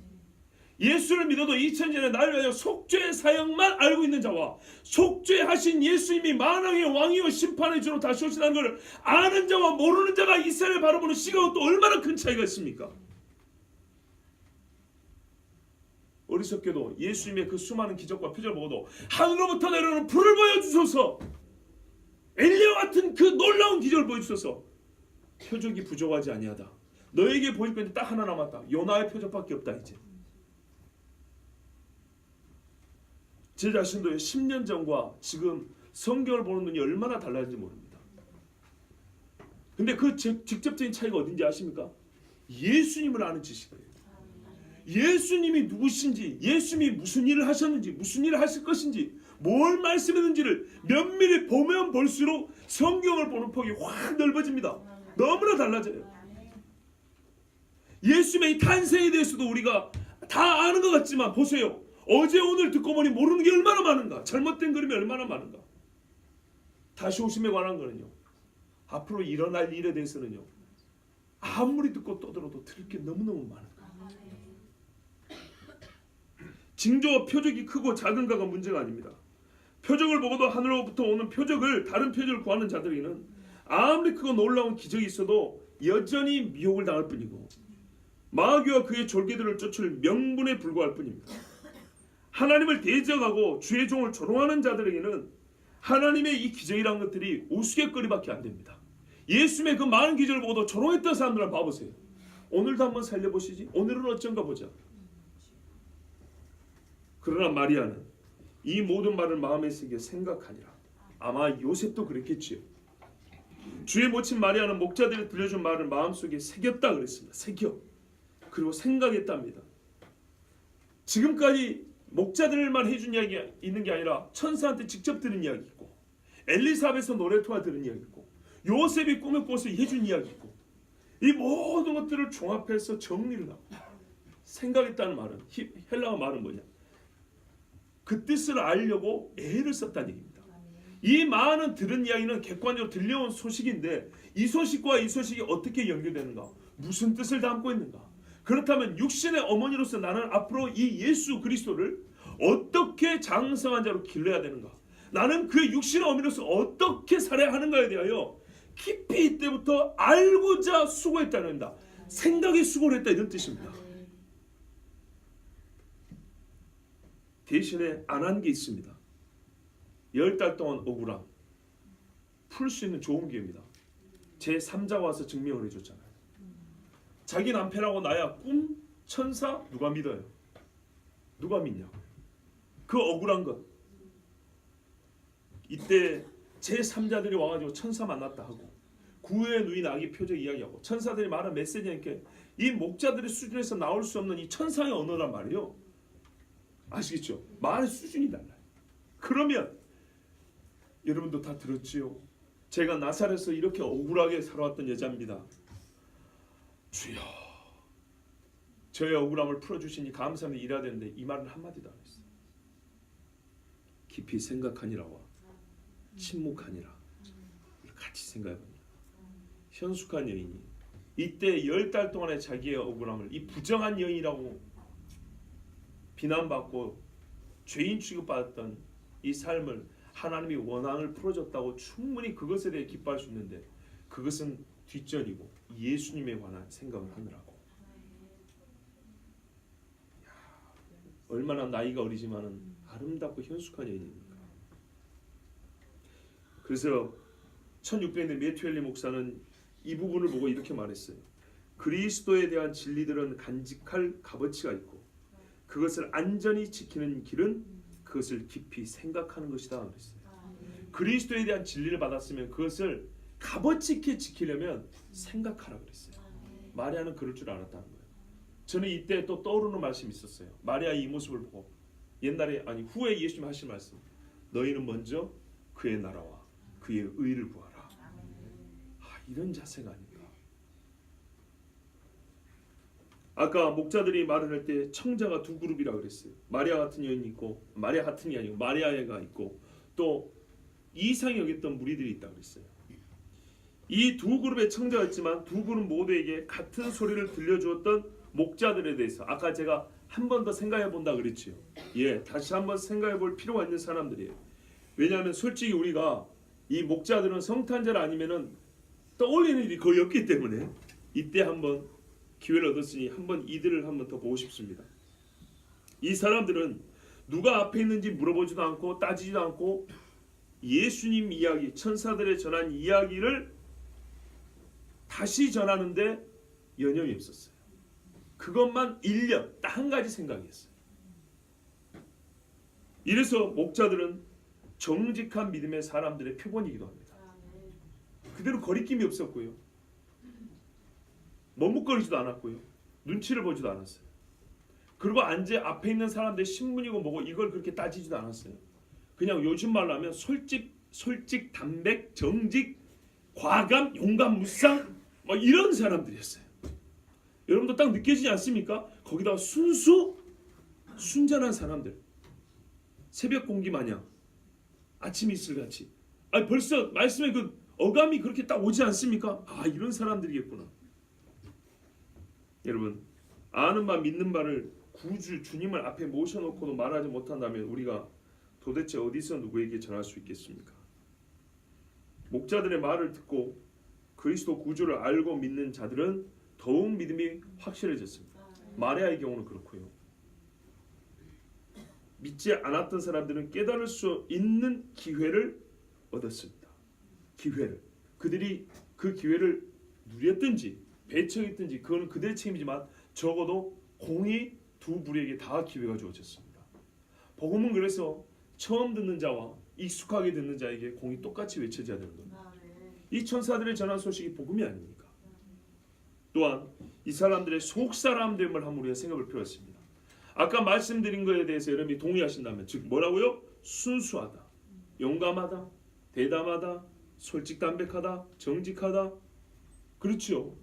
예수를 믿어도 2000년에 나를 위하여 속죄의 사역만 알고 있는 자와 속죄하신 예수님이 만왕의 왕이요 심판의 주로 다시 오신다는 걸 아는 자와 모르는 자가 이스라엘을 바라보는 시각은 또 얼마나 큰 차이가 있습니까? 어리석게도 예수님의 그 수많은 기적과 표적을 보고도 하늘로부터 내려오는 불을 보여주소서, 엘리야 같은 그 놀라운 기적을 보여주소서, 표적이 부족하지 아니하다, 너에게 보일 건데 딱 하나 남았다, 요나의 표적밖에 없다. 이제 제 자신도 10년 전과 지금 성경을 보는 눈이 얼마나 달라진지 모릅니다. 근데 그 직접적인 차이가 어딘지 아십니까? 예수님을 아는 지식이에요. 예수님이 누구신지, 예수님이 무슨 일을 하셨는지, 무슨 일을 하실 것인지, 뭘 말씀했는지를 면밀히 보면 볼수록 성경을 보는 폭이 확 넓어집니다. 너무나 달라져요. 예수님의 탄생에 대해서도 우리가 다 아는 것 같지만 보세요. 어제 오늘 듣고 보니 모르는 게 얼마나 많은가, 잘못된 그림이 얼마나 많은가. 다시 오심에 관한 거는요, 앞으로 일어날 일에 대해서는요, 아무리 듣고 떠들어도 들을 게 너무너무 많은 거예요. 징조와 표적이 크고 작은가가 문제가 아닙니다. 표적을 보고도 하늘로부터 오는 표적을, 다른 표적을 구하는 자들에게는 아무리 크고 놀라운 기적이 있어도 여전히 미혹을 당할 뿐이고 마귀와 그의 졸개들을 쫓을 명분에 불과할 뿐입니다. 하나님을 대적하고 주의 종을 조롱하는 자들에게는 하나님의 이 기적이라는 것들이 우스갯거리밖에 안 됩니다. 예수님의 그 많은 기적을 보고도 조롱했던 사람들을 봐보세요. 오늘도 한번 살려보시지. 오늘은 어쩐가 보자. 그러나 마리아는 이 모든 말을 마음에 새겨 생각하니라. 아마 요셉도 그랬겠지요. 주의 모친 마리아는 목자들이 들려준 말을 마음속에 새겼다 그랬습니다. 새겨. 그리고 생각했답니다. 지금까지 목자들만 해준 이야기가 있는 게 아니라 천사한테 직접 들은 이야기 있고, 엘리사벳에서 노래 통화 들은 이야기 있고, 요셉이 꿈을 꿔서 해준 이야기 있고, 이 모든 것들을 종합해서 정리를 하고 생각했다는 말은, 헬라어 말은 뭐냐? 그 뜻을 알려고 애를 썼다는 얘기입니다. 이 많은 들은 이야기는 객관적으로 들려온 소식인데 이 소식과 이 소식이 어떻게 연결되는가? 무슨 뜻을 담고 있는가? 그렇다면 육신의 어머니로서 나는 앞으로 이 예수 그리스도를 어떻게 장성한 자로 길러야 되는가? 나는 그 육신의 어머니로서 어떻게 살아야 하는가에 대하여 깊이 이때부터 알고자 수고했다는 겁니다. 생각에 수고를 했다, 이런 뜻입니다. 대신에 안 한 게 있습니다. 10달 동안 억울함 풀 수 있는 좋은 기회입니다. 제3자가 와서 증명을 해줬잖아요. 자기 남편하고 나야 꿈, 천사, 누가 믿어요? 누가 믿냐고. 그 억울한 것. 이때 제3자들이 와가지고 천사 만났다 하고 구의 누이 나기 표적 이야기하고 천사들이 말한 메시지니까 이 목자들의 수준에서 나올 수 없는 이 천상의 언어란 말이에요. 아시겠죠? 말의 수준이 달라요. 그러면 여러분도 다 들었지요? 제가 나사렛에서 이렇게 억울하게 살아왔던 여자입니다. 주여, 저의 억울함을 풀어주시니 감사합니다. 일해야 되는데 이 말은 한마디도 안 했어요. 깊이 생각하니라와 침묵하니라. 같이 생각해봅니다. 현숙한 여인이 이때 10달 동안의 자기의 억울함을 이 부정한 여인이라고 비난받고 죄인 취급받았던 이 삶을 하나님이 원한을 풀어줬다고 충분히 그것에 대해 기뻐할 수 있는데 그것은 뒷전이고 예수님에 관한 생각을 하느라고. 얼마나 나이가 어리지만은 아름답고 현숙한 여인입니까? 그래서 1600년대 매튜엘리 목사는 이 부분을 보고 이렇게 말했어요. 그리스도에 대한 진리들은 간직할 값어치가 있고 그것을 안전히 지키는 길은 그것을 깊이 생각하는 것이다 그랬어요. 그리스도에 대한 진리를 받았으면 그것을 값어치 있게 지키려면 생각하라 그랬어요. 마리아는 그럴 줄 알았다는 거예요. 저는 이때 또 떠오르는 말씀이 있었어요. 마리아의 이 모습을 보고 후에 예수님 하신 말씀, 너희는 먼저 그의 나라와 그의 의를 구하라. 이런 자세가 아닌가. 아까 목자들이 말을 할 때 청자가 두 그룹이라고 그랬어요. 마리아 같은 여인이 있고, 마리아 같은이 아니고 마리아가 있고, 또 이상히 여겼던 무리들이 있다고 그랬어요. 이 두 그룹의 청자가 있지만 두 그룹 모두에게 같은 소리를 들려주었던 목자들에 대해서 아까 제가 한 번 더 생각해 본다 그랬지요. 예, 다시 한번 생각해 볼 필요가 있는 사람들이에요. 왜냐하면 솔직히 우리가 이 목자들은 성탄절 아니면은 떠올리는 일이 거의 없기 때문에 이때 한번 기회를 얻었으니 한번 이들을 한번 더 보고 싶습니다. 이 사람들은 누가 앞에 있는지 물어보지도 않고 따지지도 않고 예수님 이야기, 천사들의 전한 이야기를 다시 전하는데 여념이 없었어요. 그것만 일념, 딱 한 가지 생각이었어요. 이래서 목자들은 정직한 믿음의 사람들의 표본이기도 합니다. 그대로 거리낌이 없었고요. 머뭇거리지도 않았고요. 눈치를 보지도 않았어요. 그리고 앞에 있는 사람들 신문이고 뭐고 이걸 그렇게 따지지도 않았어요. 그냥 요즘 말로 하면 솔직, 담백, 정직, 과감, 용감, 무쌍 뭐 이런 사람들이었어요. 여러분도 딱 느껴지지 않습니까? 거기다가 순전한 사람들. 새벽 공기 마냥 아침 이슬같이. 벌써 말씀에 그 어감이 그렇게 딱 오지 않습니까? 이런 사람들이겠구나. 여러분, 아는 바 믿는 바를 구주 주님을 앞에 모셔놓고도 말하지 못한다면 우리가 도대체 어디서 누구에게 전할 수 있겠습니까? 목자들의 말을 듣고 그리스도 구주를 알고 믿는 자들은 더욱 믿음이 확실해졌습니다. 마리아의 경우는 그렇고요. 믿지 않았던 사람들은 깨달을 수 있는 기회를 얻었습니다. 기회를. 그들이 그 기회를 누렸든지 배척했든지 그건 그들의 책임이지만 적어도 공이 두 무리에게 다 기회가 주어졌습니다. 복음은 그래서 처음 듣는 자와 익숙하게 듣는 자에게 공이 똑같이 외쳐져야 되는 겁니다. 이 천사들의 전한 소식이 복음이 아닙니까? 또한 이 사람들의 속사람됨을 한번 우리가 생각할 필요가 있습니다. 아까 말씀드린 것에 대해서 여러분이 동의하신다면 즉 뭐라고요? 순수하다, 용감하다, 대담하다, 솔직담백하다, 정직하다. 그렇죠.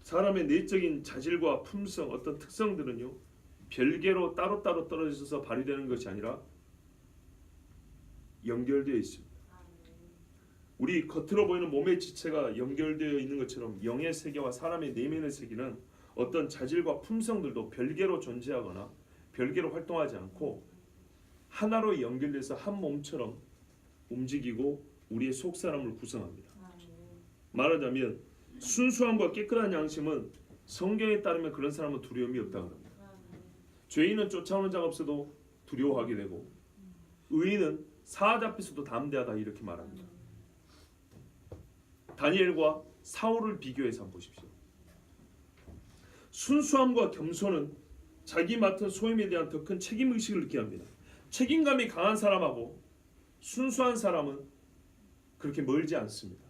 사람의 내적인 자질과 품성, 어떤 특성들은요 별개로 따로따로 떨어져서 발휘되는 것이 아니라 연결되어 있습니다. 우리 겉으로 보이는 몸의 지체가 연결되어 있는 것처럼 영의 세계와 사람의 내면의 세계는 어떤 자질과 품성들도 별개로 존재하거나 별개로 활동하지 않고 하나로 연결돼서 한 몸처럼 움직이고 우리의 속사람을 구성합니다. 말하자면 순수함과 깨끗한 양심은 성경에 따르면 그런 사람은 두려움이 없다고 합니다. 죄인은 쫓아오는 자가 없어도 두려워하게 되고 의인은 사자 앞에서도 담대하다 이렇게 말합니다. 다니엘과 사울을 비교해서 한번 보십시오. 순수함과 겸손은 자기 맡은 소임에 대한 더 큰 책임의식을 느끼게 합니다. 책임감이 강한 사람하고 순수한 사람은 그렇게 멀지 않습니다.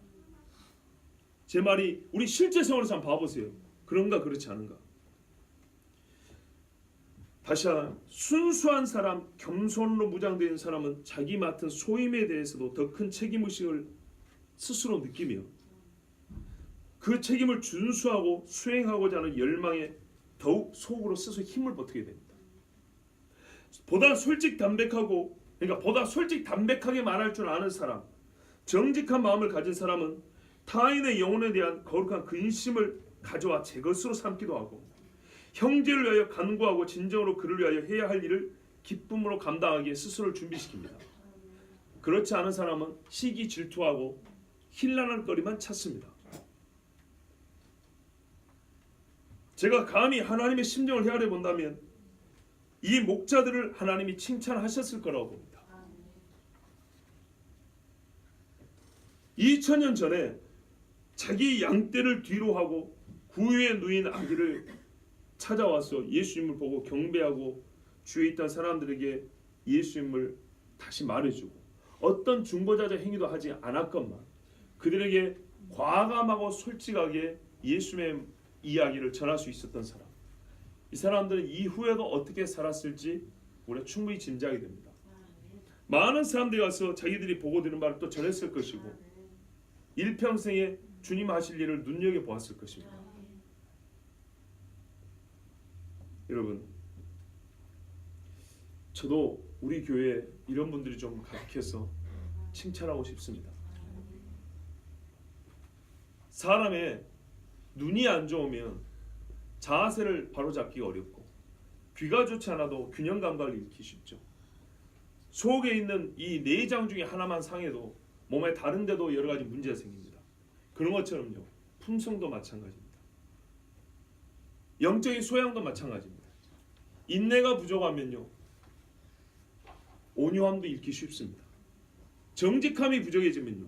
제 말이 우리 실제 생활에서 한번 봐보세요. 그런가 그렇지 않은가. 다시 하나 순수한 사람, 겸손으로 무장되어 있는 사람은 자기 맡은 소임에 대해서도 더 큰 책임의식을 스스로 느끼며 그 책임을 준수하고 수행하고자 하는 열망에 더욱 속으로 스스로 힘을 보태게 됩니다. 보다 솔직 담백하게 말할 줄 아는 사람, 정직한 마음을 가진 사람은 타인의 영혼에 대한 거룩한 근심을 가져와 제 것으로 삼기도 하고 형제를 위하여 간구하고 진정으로 그를 위하여 해야 할 일을 기쁨으로 감당하기에 스스로를 준비시킵니다. 그렇지 않은 사람은 시기 질투하고 힐난할 거리만 찾습니다. 제가 감히 하나님의 심정을 헤아려 본다면 이 목자들을 하나님이 칭찬하셨을 거라고 봅니다. 2000년 전에 자기 양떼를 뒤로 하고 구유에 누인 아기를 찾아와서 예수님을 보고 경배하고 주위에 있던 사람들에게 예수님을 다시 말해주고 어떤 중보자적 행위도 하지 않았건만 그들에게 과감하고 솔직하게 예수님의 이야기를 전할 수 있었던 사람, 이 사람들은 이후에도 어떻게 살았을지 우리가 충분히 짐작이 됩니다. 많은 사람들이 와서 자기들이 보고 들은 말을 또 전했을 것이고 일평생에 주님 하실 일을 눈여겨보았을 것입니다. 여러분, 저도 우리 교회에 이런 분들이 좀 가득해서 칭찬하고 싶습니다. 사람의 눈이 안 좋으면 자세를 바로잡기가 어렵고, 귀가 좋지 않아도 균형 감각을 잃기 쉽죠. 속에 있는 이 내장 중에 하나만 상해도 몸에 다른 데도 여러 가지 문제가 생깁니다. 그런 것처럼요, 품성도 마찬가지입니다. 영적인 소양도 마찬가지입니다. 인내가 부족하면요, 온유함도 잃기 쉽습니다. 정직함이 부족해지면요,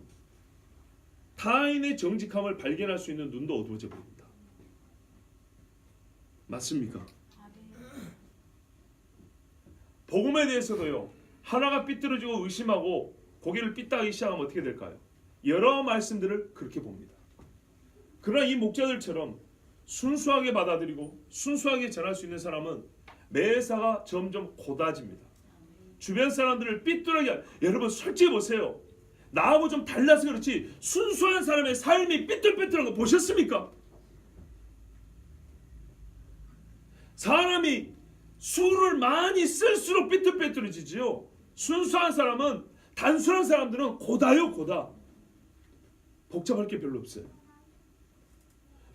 타인의 정직함을 발견할 수 있는 눈도 어두워져 버립니다. 맞습니까? 복음에 대해서도요, 하나가 삐뚤어지고 의심하고 고개를 삐딱하기 시작하면 어떻게 될까요? 여러 말씀들을 그렇게 봅니다. 그러나 이 목자들처럼 순수하게 받아들이고 순수하게 전할 수 있는 사람은 매사가 점점 고다집니다. 주변 사람들을 삐뚤하게, 여러분 솔직히 보세요. 나하고 좀 달라서 그렇지 순수한 사람의 삶이 삐뚤빼뚤한 거 보셨습니까? 사람이 수를 많이 쓸수록 삐뚤빼뚤해지지요. 순수한 사람은, 단순한 사람들은 고다요, 고다. 복잡할 게 별로 없어요.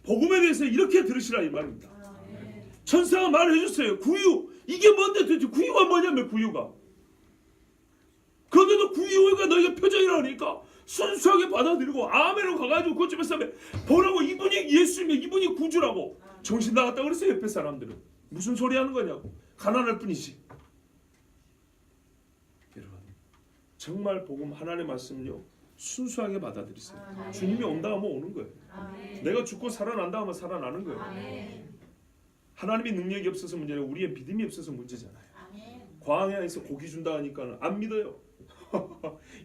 복음에 대해서 이렇게 들으시라 이 말입니다. 천사가 말해줬어요. 구유, 이게 뭔데 도대체 구유가 뭐냐면, 구유가 그런데도 구유가 너희가 표정이라니까 순수하게 받아들이고 아멘으로 가가지고 그쪽에서 보라고, 이분이 예수님이, 이분이 구주라고. 정신 나갔다 그랬어요. 옆에 사람들은 무슨 소리 하는 거냐고. 가난할 뿐이지. 여러분, 정말 복음 하나님의 말씀은요, 순수하게 받아들이세요. 주님이 온다 하면 오는 거예요. 내가 죽고 살아난다 하면 살아나는 거예요. 하나님의 능력이 없어서 문제는 우리의 믿음이 없어서 문제잖아요. 광야에서 고기 준다 하니까 안 믿어요.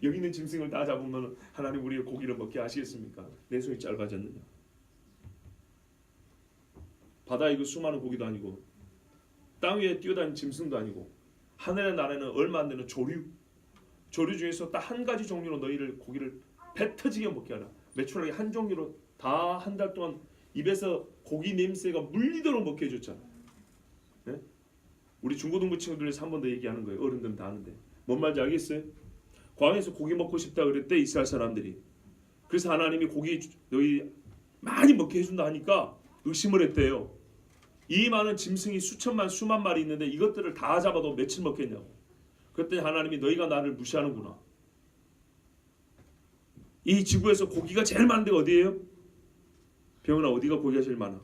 여기 있는 짐승을 다 잡으면 하나님 우리의 고기를 먹게 하시겠습니까? 내 손이 짧아졌느냐? 바다에 그 수많은 고기도 아니고, 땅 위에 뛰어다니는 짐승도 아니고, 하늘의 나라에는 얼마 안 되는 조류 중에서 딱 한 가지 종류로 너희를 고기를 배 터지게 먹게 하라. 매출하게 한 종류로 다 한 달 동안 입에서 고기 냄새가 물리도록 먹게 해줬잖아. 네? 우리 중고등부 친구들에서 한 번 더 얘기하는 거예요. 어른들은 다 아는데. 뭔 말인지 알겠어요? 광야에서 고기 먹고 싶다 그랬대, 이스라엘 사람들이. 그래서 하나님이 고기 너희 많이 먹게 해준다 하니까 의심을 했대요. 이 많은 짐승이 수천만 수만 마리 있는데 이것들을 다 잡아도 며칠 먹겠냐고. 그랬더니 하나님이 너희가 나를 무시하는구나. 이 지구에서 고기가 제일 많은 데가 어디예요? 병은아, 어디가 고기가 제일 많아?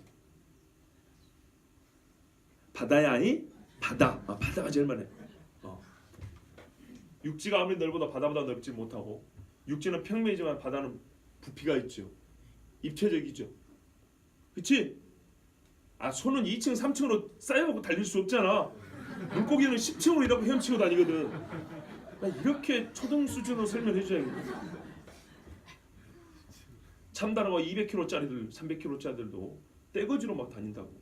바다야 아니? 바다. 바다가 제일 많아. 육지가 아무리 넓어도 바다보다 넓지 못하고, 육지는 평면이지만 바다는 부피가 있죠. 입체적이죠. 그렇지? 소는 2층 3층으로 쌓여갖고 달릴 수 없잖아. 물고기는 10층으로 이렇게 헤엄치고 다니거든. 이렇게 초등 수준으로 설명해 줘야겠네. 참다랑어 200kg짜리들 300kg짜리들도 떼거지로 막 다닌다고.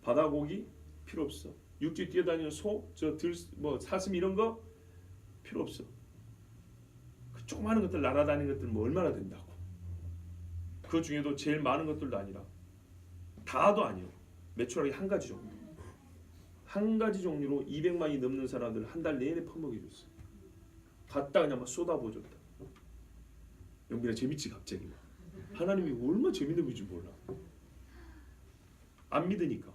바다고기 필요 없어. 육지 뛰어다니는 소, 사슴 이런 거 필요 없어. 그 조그마한 것들 날아다니는 것들 뭐 얼마나 된다고. 그 중에도 제일 많은 것들도 아니라, 다도 아니요. 매출하기 한 가지 종류. 한 가지 종류로 200만이 넘는 사람들 한 달 내내 퍼먹여줬어. 갖다 그냥 막 쏟아부어줬다. 영빈아 재밌지 갑자기. 하나님이 얼마나 재밌는 분인지 몰라. 안 믿으니까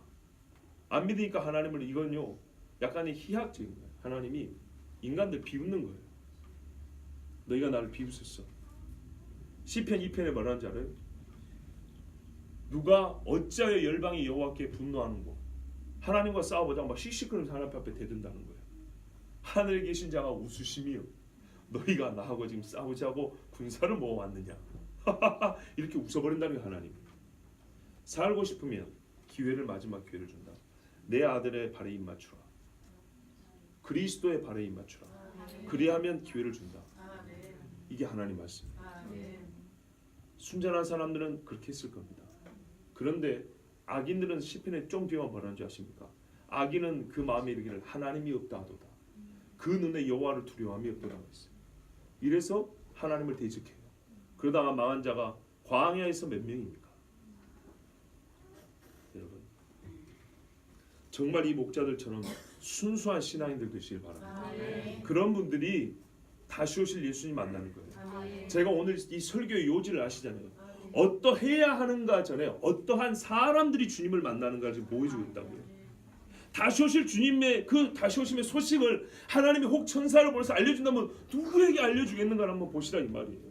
하나님을, 이건요 약간의 희학적인 거예요. 하나님이 인간들 비웃는 거예요. 너희가 나를 비웃었어. 시편 2편에 뭐라는지 알아요? 누가 어찌하여 열방이 여호와께 분노하는고, 하나님과 싸워보자고 막 씩씩거리면서 하나님 앞에 대든다는 거예요. 하늘에 계신 자가 웃으시며 너희가 나하고 지금 싸우자고 군사를 모아왔느냐. 이렇게 웃어버린다는 거예요. 하나님. 살고 싶으면 기회를, 마지막 기회를 준다. 내 아들의 발에 입 맞추라. 그리스도의 발에 입 맞추라. 그리하면 기회를 준다. 이게 하나님 말씀입니다. 순전한 사람들은 그렇게 했을 겁니다. 그런데 악인들은 시편에 좀 뒤에 뭐라는 줄 아십니까? 악인은 그 마음에 이르기를 하나님이 없다 하도다. 그 눈에 여호와를 두려워함이 없도라고 했어요. 이래서 하나님을 대적해요. 그러다가 망한 자가 광야에서 몇 명입니까? 여러분, 정말 이 목자들처럼 순수한 신앙인들 되시길 바랍니다. 그런 분들이 다시 오실 예수님 만나는 거예요. 제가 오늘 이 설교의 요지를 아시잖아요. 어떠해야 하는가 전에 어떠한 사람들이 주님을 만나는가를 지금 보여주고 있다고요. 다시 오실 주님의 그 다시 오심의 소식을 하나님이 혹 천사를 보내서 알려준다면 누구에게 알려주겠는가를 한번 보시라 이 말이에요.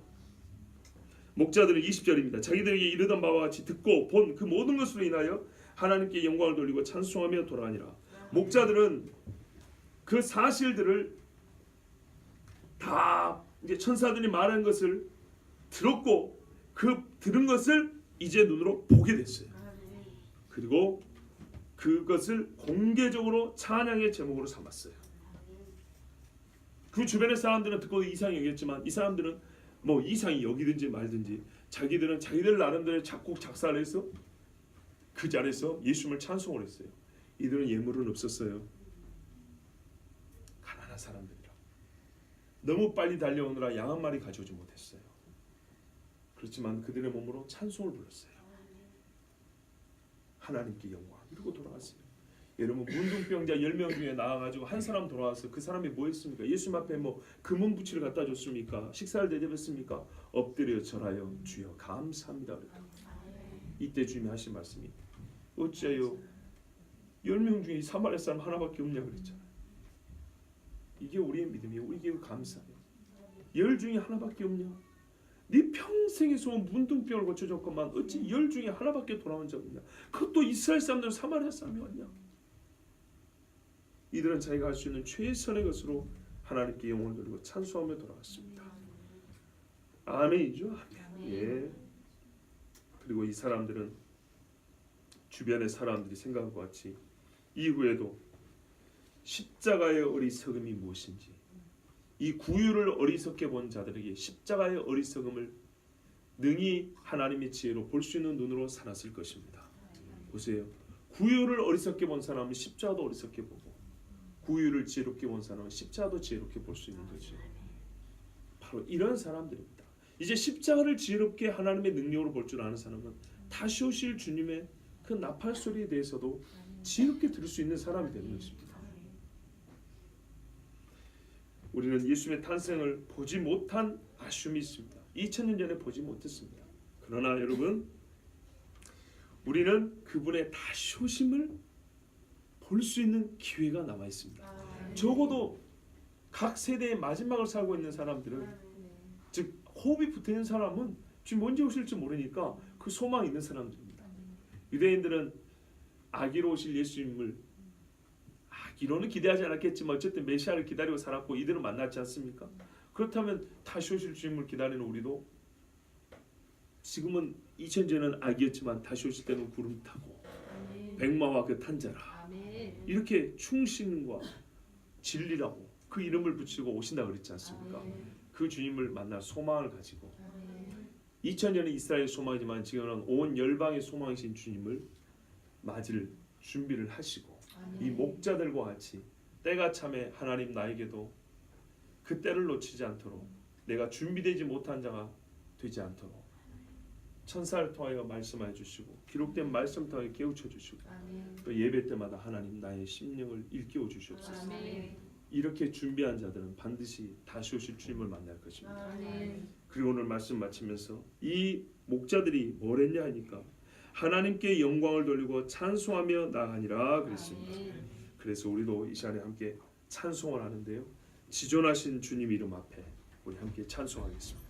목자들은 20절입니다. 자기들에게 이르던 바와 같이 듣고 본 그 모든 것으로 인하여 하나님께 영광을 돌리고 찬송하며 돌아가니라. 목자들은 그 사실들을 다 이제 천사들이 말한 것을 들었고 그 들은 것을 이제 눈으로 보게 됐어요. 그리고 그것을 공개적으로 찬양의 제목으로 삼았어요. 그 주변의 사람들은 듣고 이상히 여겼지만 이 사람들은 뭐 이상히 여기든지 말든지 자기들은 자기들 나름대로 작곡 작사를 해서 그 자리에서 예수님을 찬송을 했어요. 이들은 예물은 없었어요. 가난한 사람들이라 너무 빨리 달려오느라 양 한 마리 가져오지 못했어요. 그렇지만 그들의 몸으로 찬송을 불렀어요. 하나님께 영광 이러고 돌아갔어요. 여러분 문둥병자 10명 중에 나와가지고 한 사람 돌아와서 그 사람이 뭐 했습니까? 예수님 앞에 뭐 금은 부치를 갖다 줬습니까? 식사를 대접했습니까? 엎드려 절하여 주여 감사합니다 그랬다. 이때 주님이 하신 말씀이 어찌하여 10명 중에 사마리아 사람 하나밖에 없냐 그랬잖아요. 이게 우리의 믿음이에요. 이게 감사해요. 10 중에 하나밖에 없냐? 네 평생에 온 문둥병을 고쳐줬건만 어찌 10 중에 하나밖에 돌아온 적 없냐? 그것도 이스라엘 사람들은 사마리아 사람이 왔냐? 이들은 자기가 할 수 있는 최선의 것으로 하나님께 영혼을 돌리고 찬송하며 돌아왔습니다. 아멘이죠. 아멘. 예. 그리고 이 사람들은 주변의 사람들이 생각한 것 같이 이후에도 십자가의 어리석음이 무엇인지 이 구유를 어리석게 본 자들에게 십자가의 어리석음을 능히 하나님의 지혜로 볼 수 있는 눈으로 살았을 것입니다. 보세요. 구유를 어리석게 본 사람은 십자가도 어리석게 보고 구유를 지혜롭게 본 사람은 십자가도 지혜롭게 볼 수 있는 거죠. 바로 이런 사람들입니다. 이제 십자가를 지혜롭게 하나님의 능력으로 볼 줄 아는 사람은 다시 오실 주님의 그 나팔 소리에 대해서도 지혜롭게 들을 수 있는 사람이 되는 것입니다. 우리는 예수님의 탄생을 보지 못한 아쉬움이 있습니다. 2000년 전에 보지 못했습니다. 그러나 여러분 우리는 그분의 다시 오심을 볼 수 있는 기회가 남아 있습니다. 적어도 각 세대의 마지막을 살고 있는 사람들은 즉 호흡이 붙어있는 사람은 지금 언제 오실지 모르니까 그 소망이 있는 사람들입니다. 유대인들은 아기로 오실 예수님을 아기로는 기대하지 않았겠지만 어쨌든 메시아를 기다리고 살았고 이들은 만났지 않습니까? 그렇다면 다시 오실 주님을 기다리는 우리도 지금은 2000전은 아기였지만 다시 오실 때는 구름 타고 백마와 그 탄자라 이렇게 충신과 진리라고 그 이름을 붙이고 오신다 그랬지 않습니까? 그 주님을 만날 소망을 가지고 2000년은 이스라엘 소망이지만 지금은 온 열방의 소망이신 주님을 맞을 준비를 하시고 이 목자들과 같이 때가 참에 하나님 나에게도 그 때를 놓치지 않도록 내가 준비되지 못한 자가 되지 않도록 천사를 통하여 말씀해 주시고 기록된 말씀 통하여 깨우쳐 주시고 또 예배 때마다 하나님 나의 심령을 일깨워 주시옵소서. 이렇게 준비한 자들은 반드시 다시 오실 주님을 만날 것입니다. 그리고 오늘 말씀 마치면서 이 목자들이 뭘 했냐 하니까 하나님께 영광을 돌리고 찬송하며 나아가니라 그랬습니다. 그래서 우리도 이 시간에 함께 찬송을 하는데요. 지존하신 주님 이름 앞에 우리 함께 찬송하겠습니다.